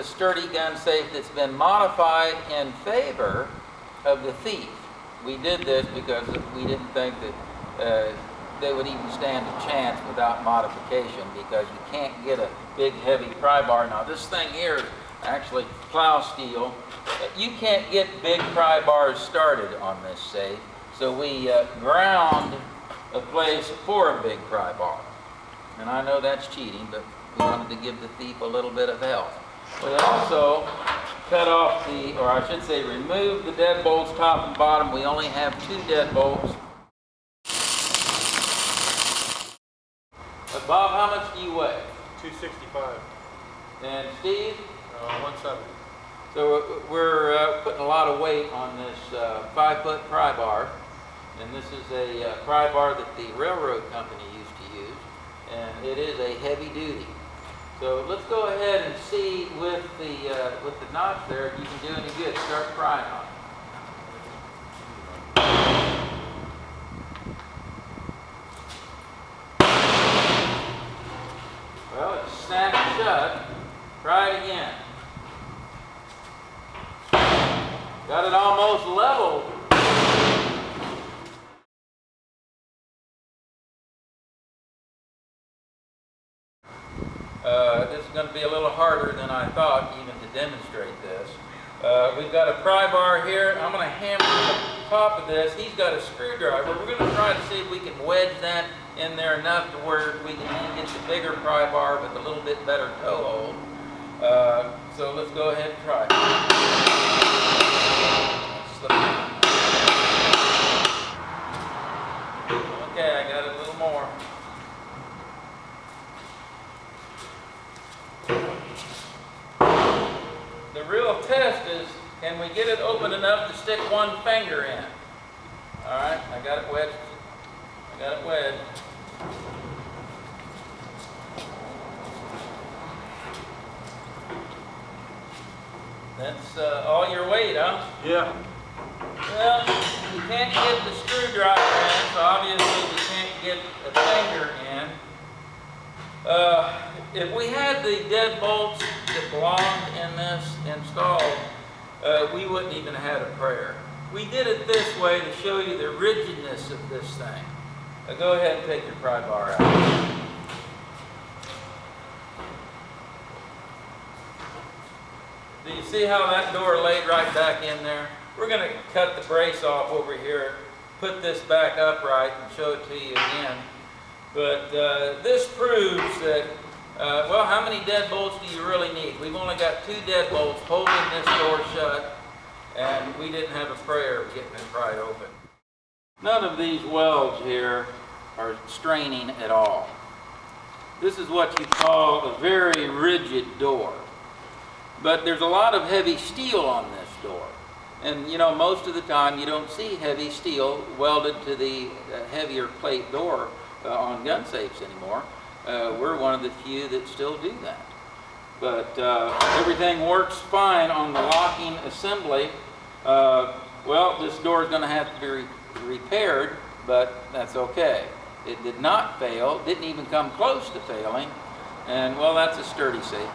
sturdy gun safe that's been modified in favor of the thief. We did this because we didn't think that they would even stand a chance without modification, because you can't get a big heavy pry bar. Now this thing here is actually plow steel. You can't get big pry bars started on this safe, so we ground a place for a big pry bar. And I know that's cheating, but we wanted to give the thief a little bit of help. We also cut off the, or I should say remove the deadbolts top and bottom. We only have 2 deadbolts. Bob, how much do you weigh? 265. And Steve? 170. So we're putting a lot of weight on this 5-foot pry bar. And this is a pry bar that the railroad company used to use. And it is a heavy duty. So let's go ahead and see with the notch there if you can do any good. Start prying on it. Well, it's snapped shut. Try it again. Got it almost level. This is going to be a little harder than I thought even to demonstrate this. We've got a pry bar here. I'm going to hammer the top of this. He's got a screwdriver. We're going to try to see if we can wedge that in there enough to where we can get the bigger pry bar with a little bit better toe hold. So let's go ahead and try. Okay, I got it a little more. The real test is, can we get it open enough to stick one finger in? All right, I got it wedged. I got it wedged. That's all your weight, huh? Yeah. Well, you can't get the screwdriver in, so obviously you can't get a finger in. If we had the deadbolts that belonged in this installed, we wouldn't even have had a prayer. We did it this way to show you the rigidness of this thing. Go ahead and take your pry bar out. Do you see how that door laid right back in there? We're going to cut the brace off over here, put this back upright and show it to you again. But this proves that, well, how many deadbolts do you really need? We've only got 2 deadbolts holding this door shut, and we didn't have a prayer of getting it pried open. None of these welds here are straining at all. This is what you call a very rigid door. But there's a lot of heavy steel on this door. And you know, most of the time you don't see heavy steel welded to the heavier plate door on gun safes anymore. We're one of the few that still do that. But everything works fine on the locking assembly. Well, this door is going to have to be repaired, but that's okay. It did not fail, didn't even come close to failing, and well, that's a sturdy safe.